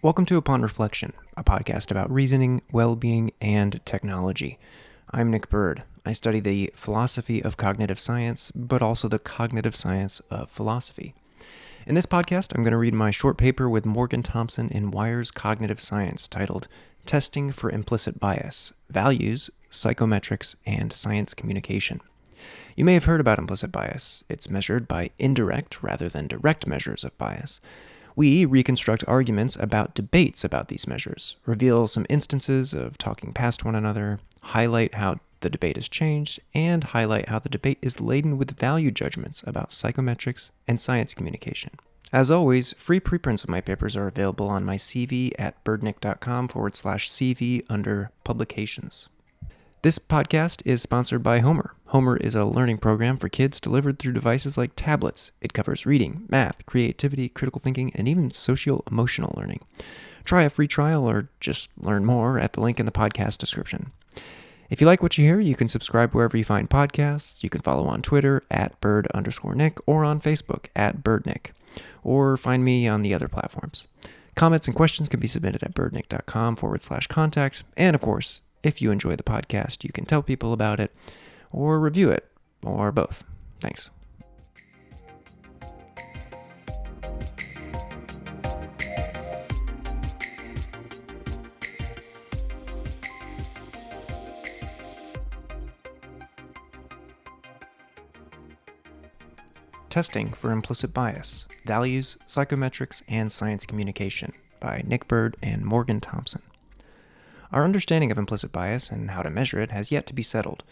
Welcome to Upon Reflection, a podcast about reasoning, well-being, and technology. I'm Nick Byrd. I study the philosophy of cognitive science, but also the cognitive science of philosophy. In this podcast, I'm going to read my short paper with Morgan Thompson in Wire's Cognitive Science titled Testing for Implicit Bias, Values, Psychometrics, and Science Communication. You may have heard about implicit bias. It's measured by indirect rather than direct measures of bias. We reconstruct arguments about debates about these measures, reveal some instances of talking past one another, highlight how the debate has changed, and highlight how the debate is laden with value judgments about psychometrics and science communication. As always, free preprints of my papers are available on my CV at birdnick.com/CV under publications. This podcast is sponsored by Homer. Homer is a learning program for kids delivered through devices like tablets. It covers reading, math, creativity, critical thinking, and even social-emotional learning. Try a free trial or just learn more at the link in the podcast description. If you like what you hear, you can subscribe wherever you find podcasts. You can follow on Twitter at Bird_Nick or on Facebook at BirdNick, or find me on the other platforms. Comments and questions can be submitted at birdnick.com/contact. And of course, if you enjoy the podcast, you can tell people about it, or review it, or both. Thanks. Testing for Implicit Bias, Values, Psychometrics, and Science Communication by Nick Byrd and Morgan Thompson. Our understanding of implicit bias and how to measure it has yet to be settled.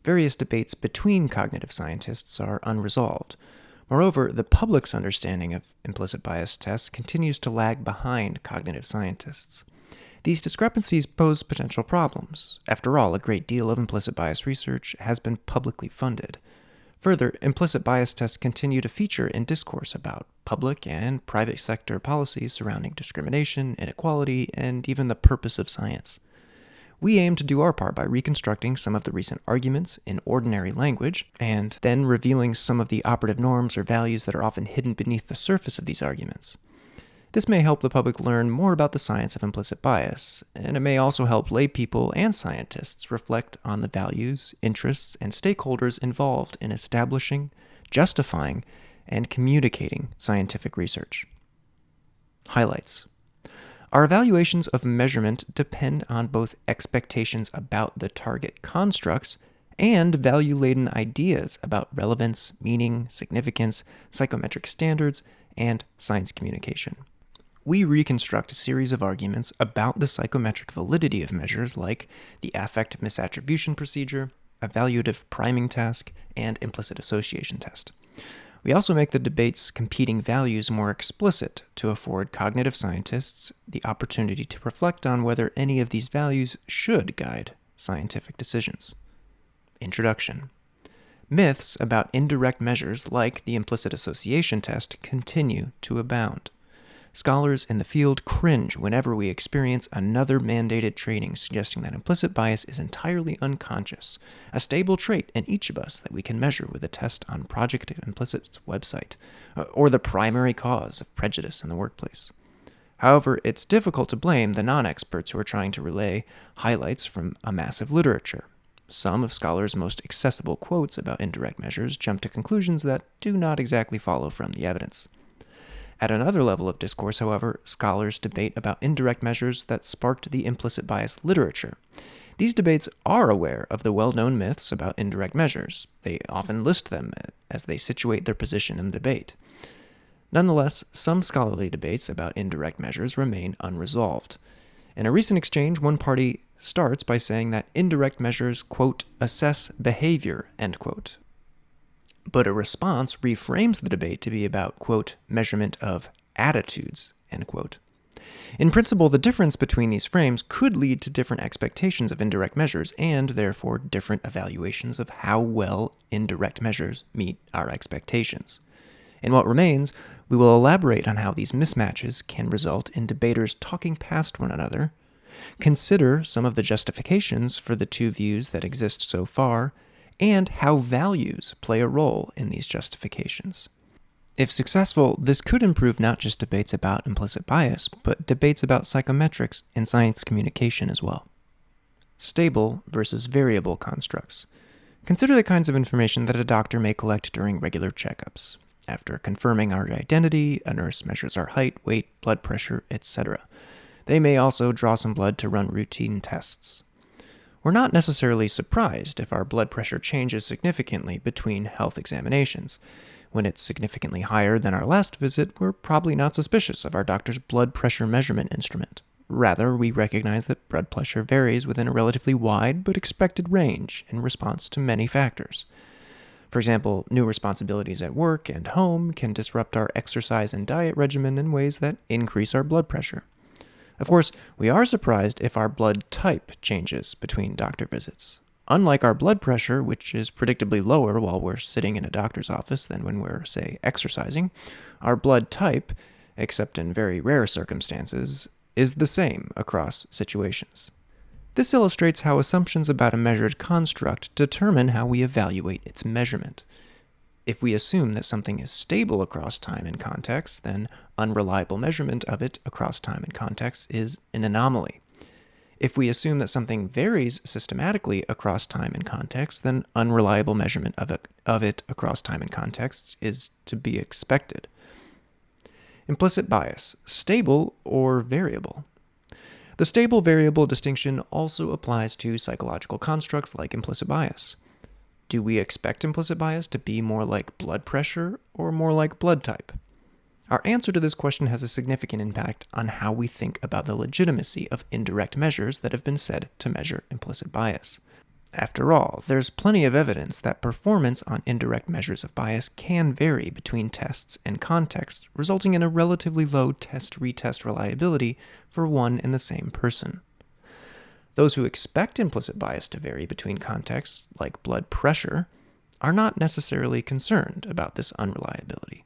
Various debates between cognitive scientists are unresolved. Moreover, the public's understanding of implicit bias tests continues to lag behind cognitive scientists. These discrepancies pose potential problems. After all, a great deal of implicit bias research has been publicly funded. Further, implicit bias tests continue to feature in discourse about public and private sector policies surrounding discrimination, inequality, and even the purpose of science. We aim to do our part by reconstructing some of the recent arguments in ordinary language, and then revealing some of the operative norms or values that are often hidden beneath the surface of these arguments. This may help the public learn more about the science of implicit bias, and it may also help lay people and scientists reflect on the values, interests, and stakeholders involved in establishing, justifying, and communicating scientific research. Highlights. Our evaluations of measurement depend on both expectations about the target constructs and value-laden ideas about relevance, meaning, significance, psychometric standards, and science communication. We reconstruct a series of arguments about the psychometric validity of measures like the affect misattribution procedure, evaluative priming task, and implicit association test. We also make the debate's competing values more explicit to afford cognitive scientists the opportunity to reflect on whether any of these values should guide scientific decisions. Introduction. Myths about indirect measures like the implicit association test continue to abound. Scholars in the field cringe whenever we experience another mandated training suggesting that implicit bias is entirely unconscious, a stable trait in each of us that we can measure with a test on Project Implicit's website, or the primary cause of prejudice in the workplace. However, it's difficult to blame the non-experts who are trying to relay highlights from a massive literature. Some of scholars' most accessible quotes about indirect measures jump to conclusions that do not exactly follow from the evidence. At another level of discourse, however, scholars debate about indirect measures that sparked the implicit bias literature. These debates are aware of the well-known myths about indirect measures. They often list them as they situate their position in the debate. Nonetheless, some scholarly debates about indirect measures remain unresolved. In a recent exchange, one party starts by saying that indirect measures, quote, assess behavior, end quote. But a response reframes the debate to be about, quote, measurement of attitudes, end quote. In principle, the difference between these frames could lead to different expectations of indirect measures and, therefore, different evaluations of how well indirect measures meet our expectations. In what remains, we will elaborate on how these mismatches can result in debaters talking past one another, consider some of the justifications for the two views that exist so far, and how values play a role in these justifications. If successful, this could improve not just debates about implicit bias, but debates about psychometrics and science communication as well. Stable versus variable constructs. Consider the kinds of information that a doctor may collect during regular checkups. After confirming our identity, a nurse measures our height, weight, blood pressure, etc. They may also draw some blood to run routine tests. We're not necessarily surprised if our blood pressure changes significantly between health examinations. When it's significantly higher than our last visit, we're probably not suspicious of our doctor's blood pressure measurement instrument. Rather, we recognize that blood pressure varies within a relatively wide but expected range in response to many factors. For example, new responsibilities at work and home can disrupt our exercise and diet regimen in ways that increase our blood pressure. Of course, we are surprised if our blood type changes between doctor visits. Unlike our blood pressure, which is predictably lower while we're sitting in a doctor's office than when we're, say, exercising, our blood type, except in very rare circumstances, is the same across situations. This illustrates how assumptions about a measured construct determine how we evaluate its measurement. If we assume that something is stable across time and context, then unreliable measurement of it across time and context is an anomaly. If we assume that something varies systematically across time and context, then unreliable measurement of it across time and context is to be expected. Implicit bias, stable or variable? The stable-variable distinction also applies to psychological constructs like implicit bias. Do we expect implicit bias to be more like blood pressure or more like blood type? Our answer to this question has a significant impact on how we think about the legitimacy of indirect measures that have been said to measure implicit bias. After all, there's plenty of evidence that performance on indirect measures of bias can vary between tests and contexts, resulting in a relatively low test-retest reliability for one and the same person. Those who expect implicit bias to vary between contexts, like blood pressure, are not necessarily concerned about this unreliability.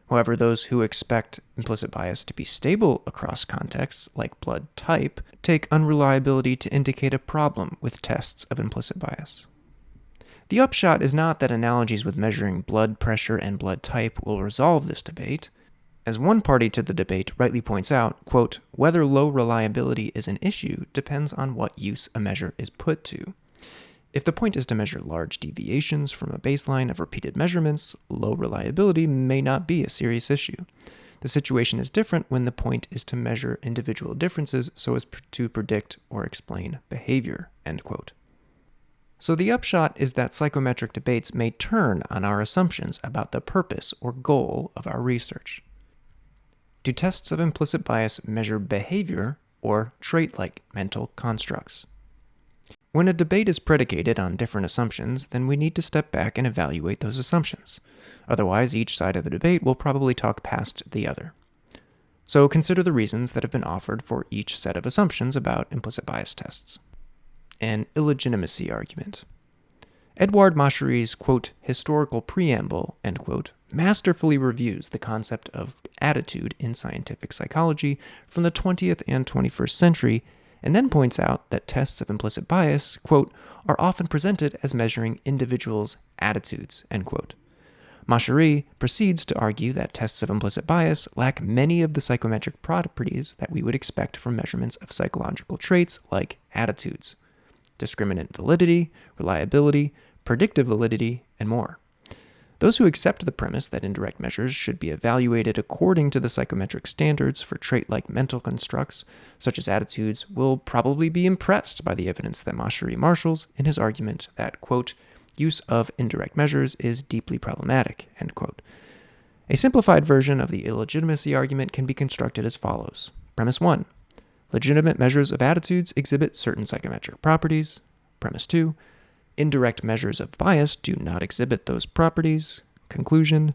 However, those who expect implicit bias to be stable across contexts, like blood type, take unreliability to indicate a problem with tests of implicit bias. The upshot is not that analogies with measuring blood pressure and blood type will resolve this debate. As one party to the debate rightly points out, quote, whether low reliability is an issue depends on what use a measure is put to. If the point is to measure large deviations from a baseline of repeated measurements, low reliability may not be a serious issue. The situation is different when the point is to measure individual differences so as to predict or explain behavior, end quote. So the upshot is that psychometric debates may turn on our assumptions about the purpose or goal of our research. Do tests of implicit bias measure behavior or trait-like mental constructs? When a debate is predicated on different assumptions, then we need to step back and evaluate those assumptions. Otherwise, each side of the debate will probably talk past the other. So consider the reasons that have been offered for each set of assumptions about implicit bias tests. An illegitimacy argument. Edouard Machery's, quote, historical preamble, end quote, masterfully reviews the concept of attitude in scientific psychology from the 20th and 21st century, and then points out that tests of implicit bias, quote, are often presented as measuring individuals' attitudes, end quote. Machery proceeds to argue that tests of implicit bias lack many of the psychometric properties that we would expect from measurements of psychological traits like attitudes, discriminant validity, reliability, predictive validity, and more. Those who accept the premise that indirect measures should be evaluated according to the psychometric standards for trait-like mental constructs, such as attitudes, will probably be impressed by the evidence that Machery marshals in his argument that, quote, use of indirect measures is deeply problematic, end quote. A simplified version of the illegitimacy argument can be constructed as follows. Premise 1. Legitimate measures of attitudes exhibit certain psychometric properties. Premise 2. Indirect measures of bias do not exhibit those properties. Conclusion.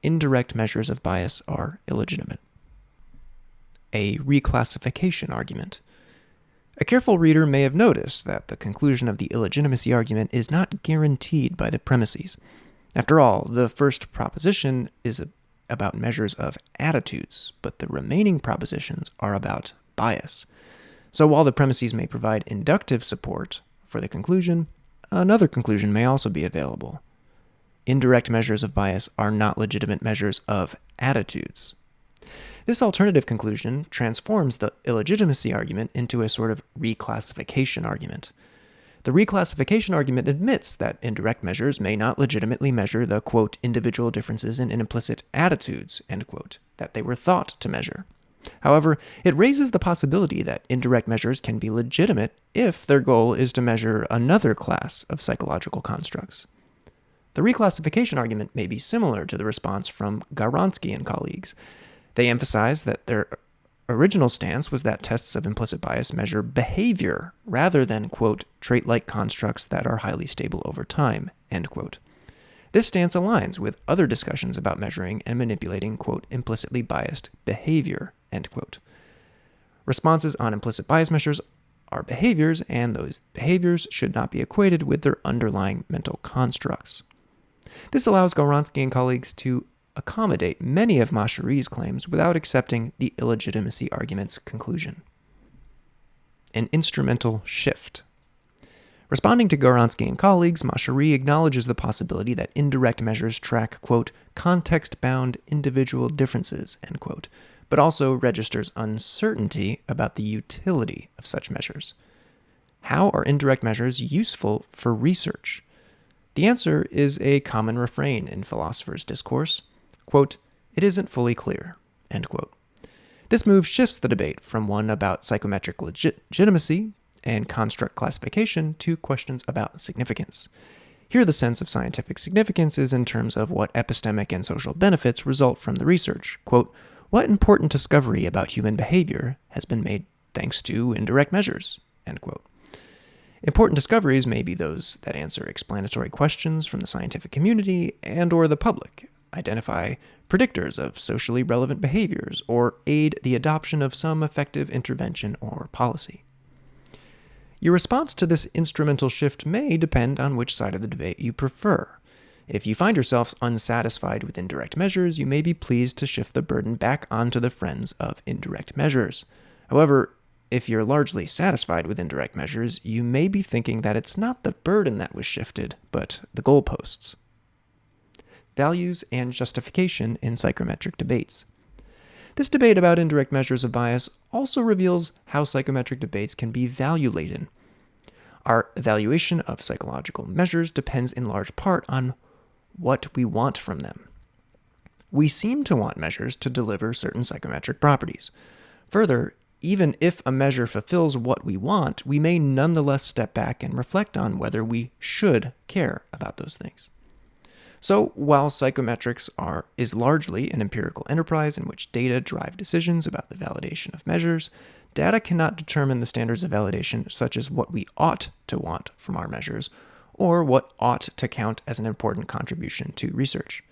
Indirect measures of bias are illegitimate. A reclassification argument. A careful reader may have noticed that the conclusion of the illegitimacy argument is not guaranteed by the premises. After all, the first proposition is about measures of attitudes, but the remaining propositions are about bias. So while the premises may provide inductive support for the conclusion, another conclusion may also be available. indirect measures of bias are not legitimate measures of attitudes. This alternative conclusion transforms the illegitimacy argument into a sort of reclassification argument. The reclassification argument admits that indirect measures may not legitimately measure the, quote, individual differences in implicit attitudes, end quote, that they were thought to measure. However, it raises the possibility that indirect measures can be legitimate if their goal is to measure another class of psychological constructs. The reclassification argument may be similar to the response from Gawronski and colleagues. They emphasize that their original stance was that tests of implicit bias measure behavior rather than, quote, trait-like constructs that are highly stable over time, end quote. This stance aligns with other discussions about measuring and manipulating, quote, implicitly biased behavior, end quote. Responses on implicit bias measures are behaviors, and those behaviors should not be equated with their underlying mental constructs. This allows Gawronski and colleagues to accommodate many of Mashari's claims without accepting the illegitimacy argument's conclusion. An instrumental shift. Responding to Gawronski and colleagues, Mashari acknowledges the possibility that indirect measures track, quote, context-bound individual differences, end quote, but also registers uncertainty about the utility of such measures. How are indirect measures useful for research? The answer is a common refrain in philosophers' discourse. Quote, it isn't fully clear, end quote. This move shifts the debate from one about psychometric legitimacy and construct classification to questions about significance. Here the sense of scientific significance is in terms of what epistemic and social benefits result from the research. Quote, what important discovery about human behavior has been made thanks to indirect measures, end quote. Important discoveries may be those that answer explanatory questions from the scientific community and or the public, identify predictors of socially relevant behaviors, or aid the adoption of some effective intervention or policy. Your response to this instrumental shift may depend on which side of the debate you prefer. If you find yourself unsatisfied with indirect measures, you may be pleased to shift the burden back onto the friends of indirect measures. However, if you're largely satisfied with indirect measures, you may be thinking that it's not the burden that was shifted, but the goalposts. Values and justification in psychometric debates. This debate about indirect measures of bias also reveals how psychometric debates can be value-laden. Our evaluation of psychological measures depends in large part on what we want from them. We seem to want measures to deliver certain psychometric properties. Further, even if a measure fulfills what we want, we may nonetheless step back and reflect on whether we should care about those things. So, while psychometrics is largely an empirical enterprise in which data drive decisions about the validation of measures, data cannot determine the standards of validation such as what we ought to want from our measures, or what ought to count as an important contribution to research.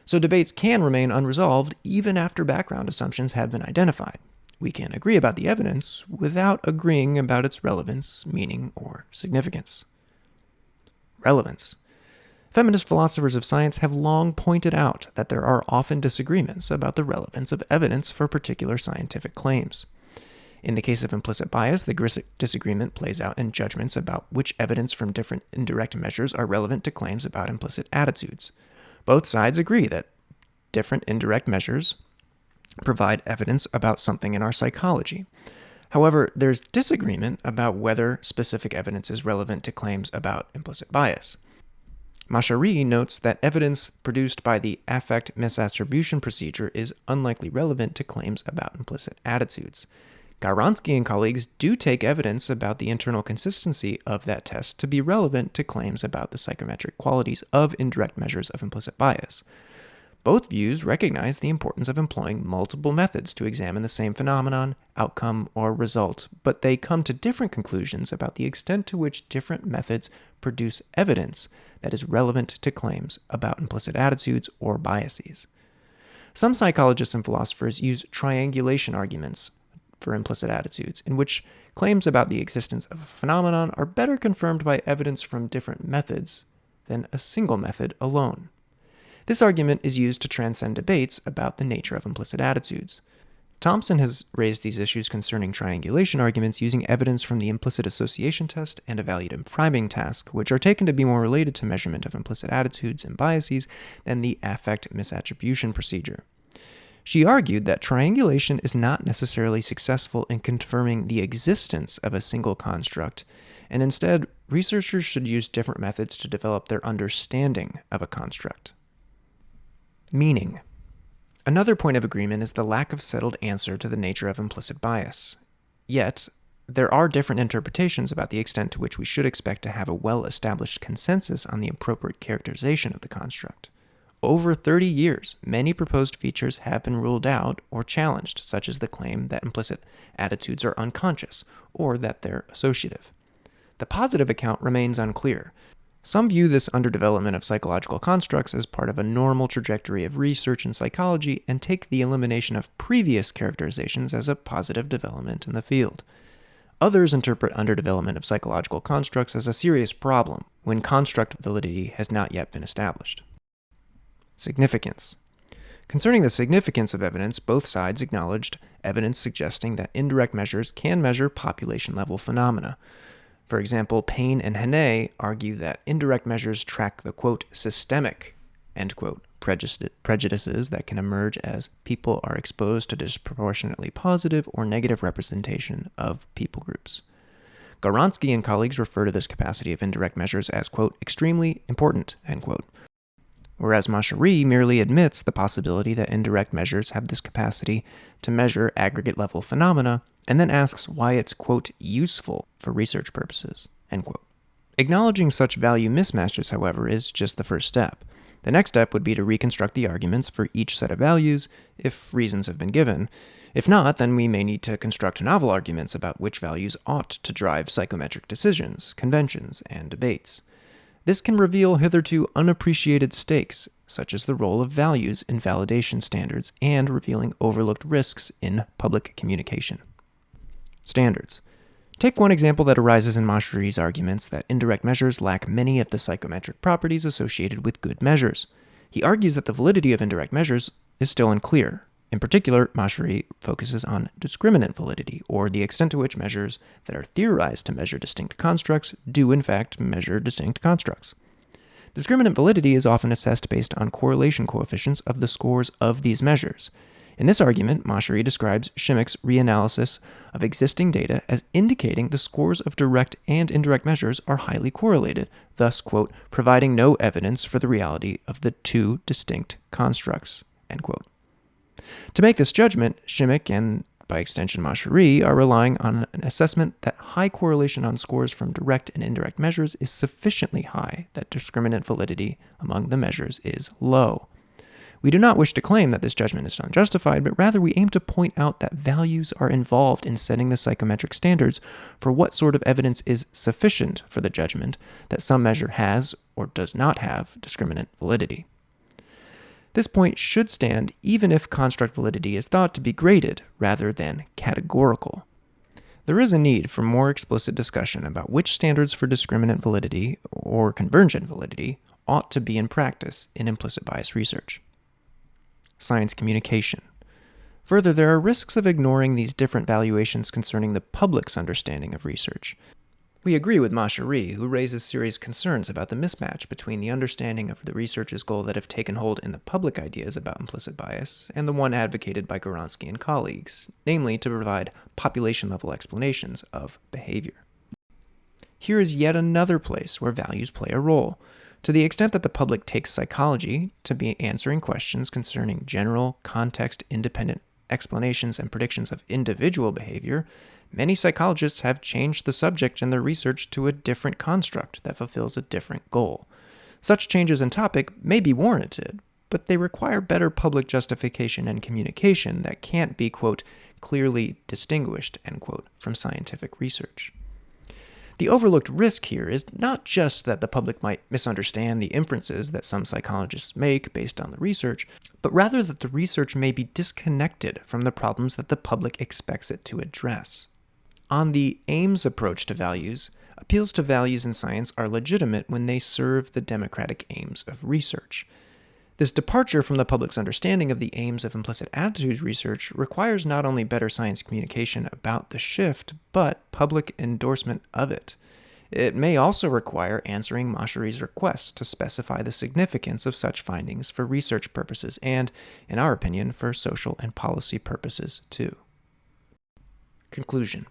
So debates can remain unresolved even after background assumptions have been identified. We can agree about the evidence without agreeing about its relevance, meaning, or significance. Relevance. Feminist philosophers of science have long pointed out that there are often disagreements about the relevance of evidence for particular scientific claims. In the case of implicit bias, the disagreement plays out in judgments about which evidence from different indirect measures are relevant to claims about implicit attitudes. Both sides agree that different indirect measures provide evidence about something in our psychology. However, there's disagreement about whether specific evidence is relevant to claims about implicit bias. Mashari notes that evidence produced by the affect misattribution procedure is unlikely relevant to claims about implicit attitudes. Gawronski and colleagues do take evidence about the internal consistency of that test to be relevant to claims about the psychometric qualities of indirect measures of implicit bias. Both views recognize the importance of employing multiple methods to examine the same phenomenon, outcome, or result, but they come to different conclusions about the extent to which different methods produce evidence that is relevant to claims about implicit attitudes or biases. Some psychologists and philosophers use triangulation arguments for implicit attitudes, in which claims about the existence of a phenomenon are better confirmed by evidence from different methods than a single method alone. This argument is used to transcend debates about the nature of implicit attitudes. Thompson has raised these issues concerning triangulation arguments using evidence from the implicit association test and a valued priming task, which are taken to be more related to measurement of implicit attitudes and biases than the affect misattribution procedure. She argued that triangulation is not necessarily successful in confirming the existence of a single construct, and instead, researchers should use different methods to develop their understanding of a construct. Meaning. Another point of agreement is the lack of settled answer to the nature of implicit bias. Yet, there are different interpretations about the extent to which we should expect to have a well-established consensus on the appropriate characterization of the construct. Over 30 years, many proposed features have been ruled out or challenged, such as the claim that implicit attitudes are unconscious or that they're associative. The positive account remains unclear. Some view this underdevelopment of psychological constructs as part of a normal trajectory of research in psychology and take the elimination of previous characterizations as a positive development in the field. Others interpret underdevelopment of psychological constructs as a serious problem when construct validity has not yet been established. Significance. Concerning the significance of evidence, both sides acknowledged evidence suggesting that indirect measures can measure population-level phenomena. For example, Payne and Hannay argue that indirect measures track the, quote, systemic, end quote, prejudices that can emerge as people are exposed to disproportionately positive or negative representation of people groups. Gawronski and colleagues refer to this capacity of indirect measures as, quote, extremely important, end quote, whereas Mashari merely admits the possibility that indirect measures have this capacity to measure aggregate-level phenomena and then asks why it's, quote, useful for research purposes, end quote. Acknowledging such value mismatches, however, is just the first step. The next step would be to reconstruct the arguments for each set of values if reasons have been given. If not, then we may need to construct novel arguments about which values ought to drive psychometric decisions, conventions, and debates. This can reveal hitherto unappreciated stakes, such as the role of values in validation standards and revealing overlooked risks in public communication. Standards. Take one example that arises in Mashari's arguments that indirect measures lack many of the psychometric properties associated with good measures. He argues that the validity of indirect measures is still unclear. In particular, Mashari focuses on discriminant validity, or the extent to which measures that are theorized to measure distinct constructs do in fact measure distinct constructs. Discriminant validity is often assessed based on correlation coefficients of the scores of these measures. In this argument, Mashari describes Shimmick's reanalysis of existing data as indicating the scores of direct and indirect measures are highly correlated, thus, quote, providing no evidence for the reality of the two distinct constructs, end quote. To make this judgment, Shimmick and, by extension, Mashari are relying on an assessment that high correlation on scores from direct and indirect measures is sufficiently high that discriminant validity among the measures is low. We do not wish to claim that this judgment is unjustified, but rather we aim to point out that values are involved in setting the psychometric standards for what sort of evidence is sufficient for the judgment that some measure has or does not have discriminant validity. This point should stand even if construct validity is thought to be graded rather than categorical. There is a need for more explicit discussion about which standards for discriminant validity or convergent validity ought to be in practice in implicit bias research. Science communication. Further, there are risks of ignoring these different valuations concerning the public's understanding of research. We agree with Mashari, who raises serious concerns about the mismatch between the understanding of the research's goal that have taken hold in the public ideas about implicit bias and the one advocated by Gawronski and colleagues, namely to provide population-level explanations of behavior. Here is yet another place where values play a role. To the extent that the public takes psychology to be answering questions concerning general, context-independent explanations and predictions of individual behavior, many psychologists have changed the subject in their research to a different construct that fulfills a different goal. Such changes in topic may be warranted, but they require better public justification and communication that can't be, quote, clearly distinguished, end quote, from scientific research. The overlooked risk here is not just that the public might misunderstand the inferences that some psychologists make based on the research, but rather that the research may be disconnected from the problems that the public expects it to address. On the aims approach to values, appeals to values in science are legitimate when they serve the democratic aims of research. This departure from the public's understanding of the aims of implicit attitudes research requires not only better science communication about the shift, but public endorsement of it. It may also require answering Mashari's request to specify the significance of such findings for research purposes and, in our opinion, for social and policy purposes too. Conclusion.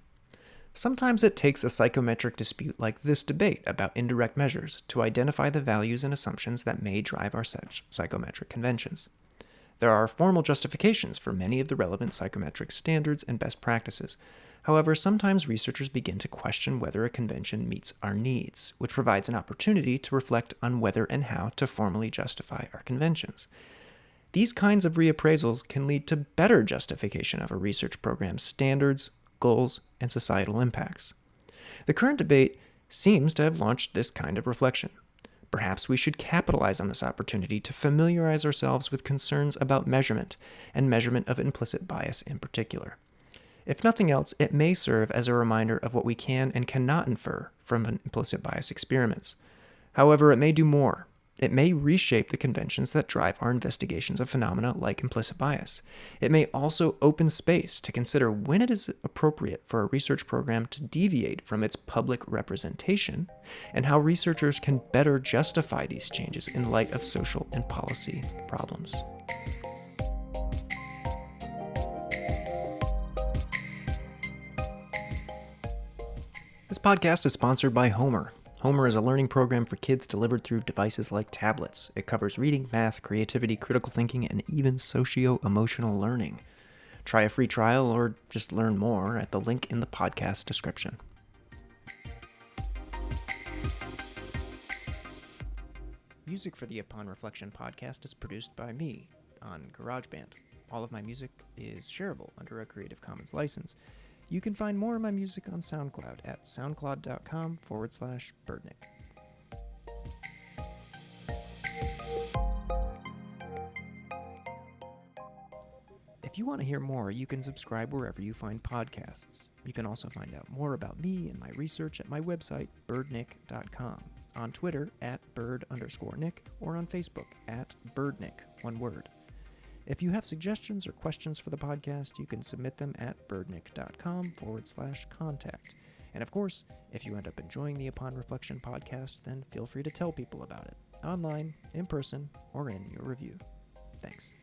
Sometimes it takes a psychometric dispute like this debate about indirect measures to identify the values and assumptions that may drive our psychometric conventions. There are formal justifications for many of the relevant psychometric standards and best practices. However, sometimes researchers begin to question whether a convention meets our needs, which provides an opportunity to reflect on whether and how to formally justify our conventions. These kinds of reappraisals can lead to better justification of a research program's standards, goals, and societal impacts. The current debate seems to have launched this kind of reflection. Perhaps we should capitalize on this opportunity to familiarize ourselves with concerns about measurement, and measurement of implicit bias in particular. If nothing else, it may serve as a reminder of what we can and cannot infer from implicit bias experiments. However, it may do more. It may reshape the conventions that drive our investigations of phenomena like implicit bias. It may also open space to consider when it is appropriate for a research program to deviate from its public representation, and how researchers can better justify these changes in light of social and policy problems. This podcast is sponsored by Homer. Homer is a learning program for kids delivered through devices like tablets. It covers reading, math, creativity, critical thinking, and even socio-emotional learning. Try a free trial or just learn more at the link in the podcast description. Music for the Upon Reflection podcast is produced by me on GarageBand. All of my music is shareable under a Creative Commons license. You can find more of my music on SoundCloud at soundcloud.com/Byrdnick. If you want to hear more, you can subscribe wherever you find podcasts. You can also find out more about me and my research at my website, byrdnick.com, on Twitter at Byrd_Nick, or on Facebook at Byrdnick, one word. If you have suggestions or questions for the podcast, you can submit them at byrdnick.com/contact. And of course, if you end up enjoying the Upon Reflection podcast, then feel free to tell people about it, online, in person, or in your review. Thanks.